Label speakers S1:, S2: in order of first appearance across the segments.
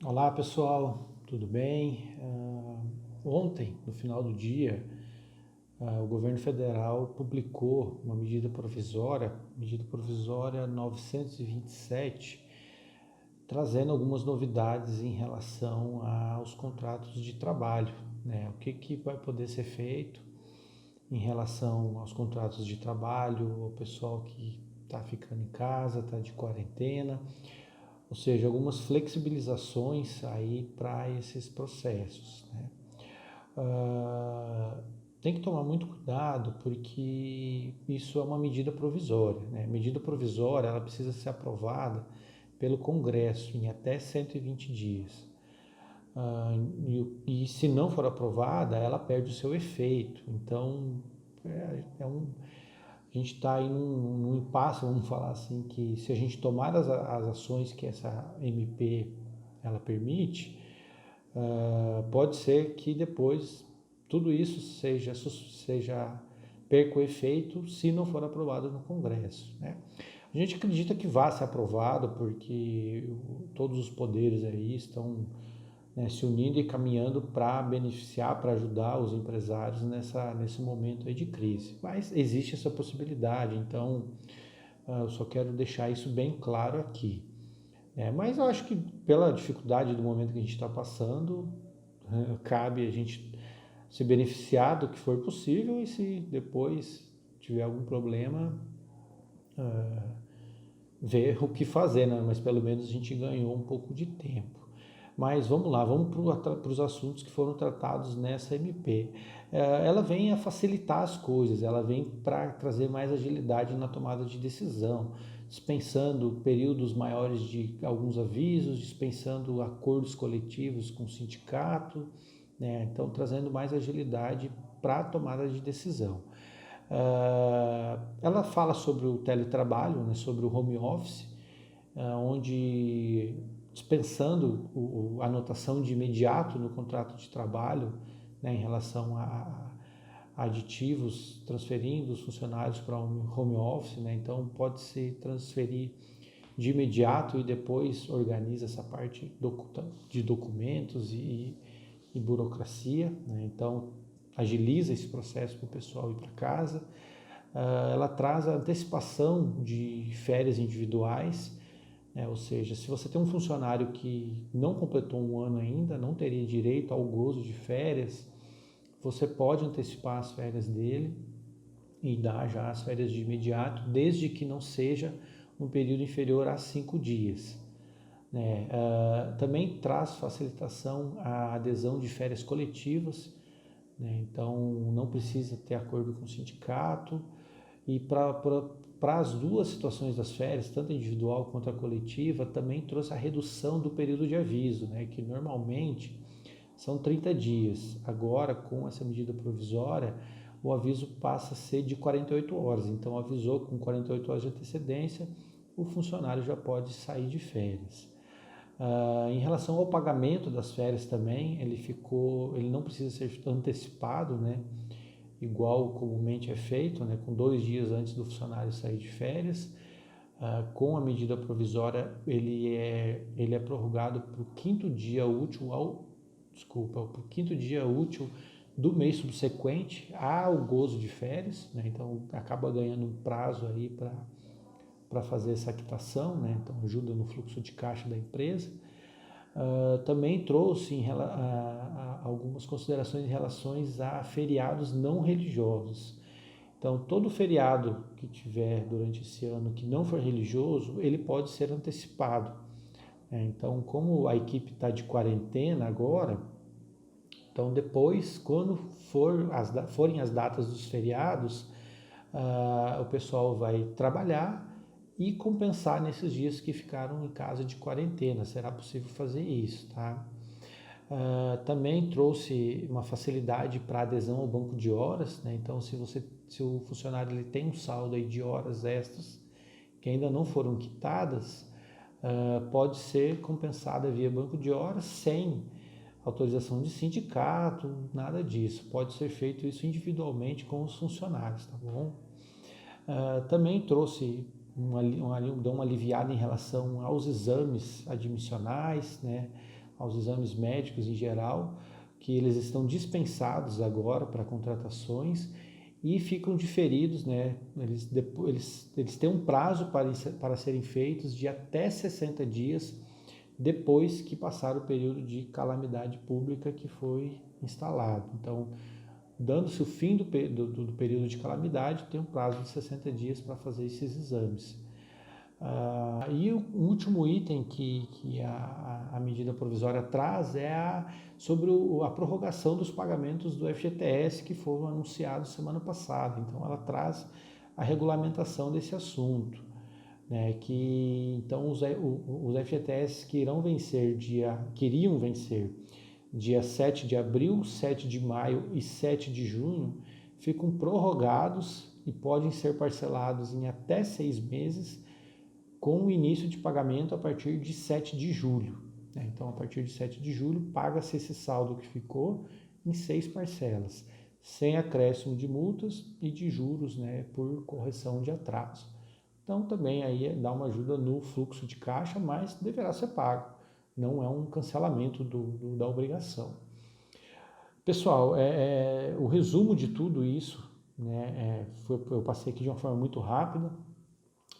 S1: Olá pessoal, tudo bem? Ontem, no final do dia, o governo federal publicou uma medida provisória 927, trazendo algumas novidades em relação aos contratos de trabalho, né? O que vai poder ser feito em relação aos contratos de trabalho, o pessoal que está ficando em casa, está de quarentena, ou seja, algumas flexibilizações aí para esses processos, né? Ah, Tem que tomar muito cuidado porque isso é uma medida provisória, né? Medida provisória, ela precisa ser aprovada pelo Congresso em até 120 dias. Ah, e se não for aprovada, ela perde o seu efeito. Então, a gente está aí num impasse, vamos falar assim, que se a gente tomar as ações que essa MP ela permite, pode ser que depois tudo isso seja perca o efeito se não for aprovado no Congresso, né? A gente acredita que vai ser aprovado porque todos os poderes aí estão, né, se unindo e caminhando para beneficiar, para ajudar os empresários nesse momento aí de crise. Mas existe essa possibilidade, então eu só quero deixar isso bem claro aqui. Mas eu acho que pela dificuldade do momento que a gente está passando, cabe a gente se beneficiar do que for possível e se depois tiver algum problema, ver o que fazer, né? Mas pelo menos a gente ganhou um pouco de tempo. Mas vamos lá, vamos para os assuntos que foram tratados nessa MP. Ela vem a facilitar as coisas, ela vem para trazer mais agilidade na tomada de decisão, dispensando períodos maiores de alguns avisos, dispensando acordos coletivos com o sindicato, né? Então trazendo mais agilidade para a tomada de decisão. Ela fala sobre o teletrabalho, né, sobre o home office, onde dispensando a anotação de imediato no contrato de trabalho, né, em relação a aditivos, transferindo os funcionários para um home office, né, então pode-se transferir de imediato e depois organiza essa parte de documentos e burocracia, né, então agiliza esse processo para o pessoal ir para casa. Ela traz a antecipação de férias individuais, né? Ou seja, se você tem um funcionário que não completou um ano ainda, não teria direito ao gozo de férias, você pode antecipar as férias dele e dar já as férias de imediato, desde que não seja um período inferior a 5 dias. Né? Também traz facilitação à adesão de férias coletivas, né? Então não precisa ter acordo com o sindicato, e para as duas situações das férias, tanto a individual quanto a coletiva, também trouxe a redução do período de aviso, né, que normalmente são 30 dias. Agora, com essa medida provisória, o aviso passa a ser de 48 horas. Então, avisou com 48 horas de antecedência, o funcionário já pode sair de férias. Em relação ao pagamento das férias também, ele não precisa ser antecipado, né? Igual comumente é feito, né, com 2 dias antes do funcionário sair de férias. Com a medida provisória, ele é prorrogado para o quinto dia útil para o quinto dia útil do mês subsequente ao gozo de férias, né? Então acaba ganhando um prazo aí para fazer essa quitação, né? Então ajuda no fluxo de caixa da empresa. Também trouxe algumas considerações em relação a feriados não religiosos. Então, todo feriado que tiver durante esse ano que não for religioso, ele pode ser antecipado. Então, como a equipe está de quarentena agora, então depois, quando forem as datas dos feriados, o pessoal vai trabalhar e compensar nesses dias que ficaram em casa de quarentena. Será possível fazer isso, tá? Também trouxe uma facilidade para adesão ao banco de horas, né? Então, se o funcionário ele tem um saldo aí de horas extras que ainda não foram quitadas, pode ser compensada via banco de horas sem autorização de sindicato, nada disso. Pode ser feito isso individualmente com os funcionários, tá bom? Também trouxe deu uma aliviada em relação aos exames admissionais, né? aos exames médicos em geral, que eles estão dispensados agora para contratações e ficam diferidos, né? Eles têm um prazo para serem feitos de até 60 dias depois que passar o período de calamidade pública que foi instalado. Então, dando-se o fim do período de calamidade, tem um prazo de 60 dias para fazer esses exames. E o último item que a medida provisória traz é sobre a prorrogação dos pagamentos do FGTS que foram anunciados semana passada. Então, ela traz a regulamentação desse assunto, né? Que então os FGTS queriam vencer dia 7 de abril, 7 de maio e 7 de junho, ficam prorrogados e podem ser parcelados em até 6 meses, com o início de pagamento a partir de 7 de julho. Então, a partir de 7 de julho, paga-se esse saldo que ficou em 6 parcelas, sem acréscimo de multas e de juros, né, por correção de atraso. Então, também aí dá uma ajuda no fluxo de caixa, mas deverá ser pago. Não é um cancelamento da obrigação. Pessoal, o resumo de tudo isso, né, eu passei aqui de uma forma muito rápida,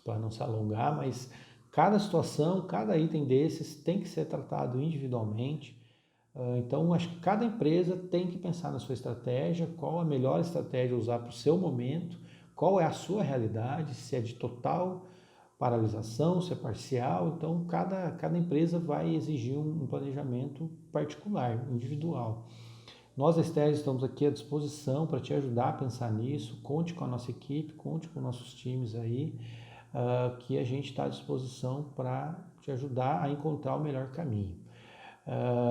S1: para não se alongar, mas cada situação, cada item desses tem que ser tratado individualmente. Então, acho que cada empresa tem que pensar na sua estratégia, qual a melhor estratégia usar para o seu momento, qual é a sua realidade, se é de total paralisação, se é parcial. Então, cada empresa vai exigir um planejamento particular, individual. Nós, da Estéreo, estamos aqui à disposição para te ajudar a pensar nisso. Conte com a nossa equipe, conte com nossos times aí, que a gente está à disposição para te ajudar a encontrar o melhor caminho.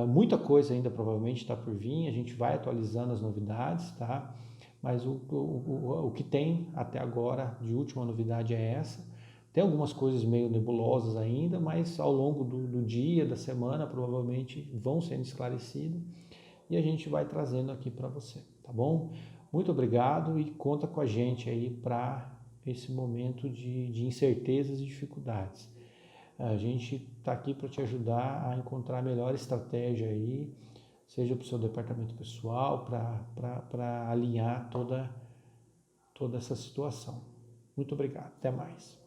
S1: Muita coisa ainda provavelmente está por vir, a gente vai atualizando as novidades, tá? Mas o que tem até agora de última novidade é essa. Tem algumas coisas meio nebulosas ainda, mas ao longo do dia, da semana, provavelmente vão sendo esclarecidas e a gente vai trazendo aqui para você, tá bom? Muito obrigado e conta com a gente aí para esse momento de incertezas e dificuldades. A gente está aqui para te ajudar a encontrar a melhor estratégia aí, seja para o seu departamento pessoal, para alinhar toda essa situação. Muito obrigado, até mais.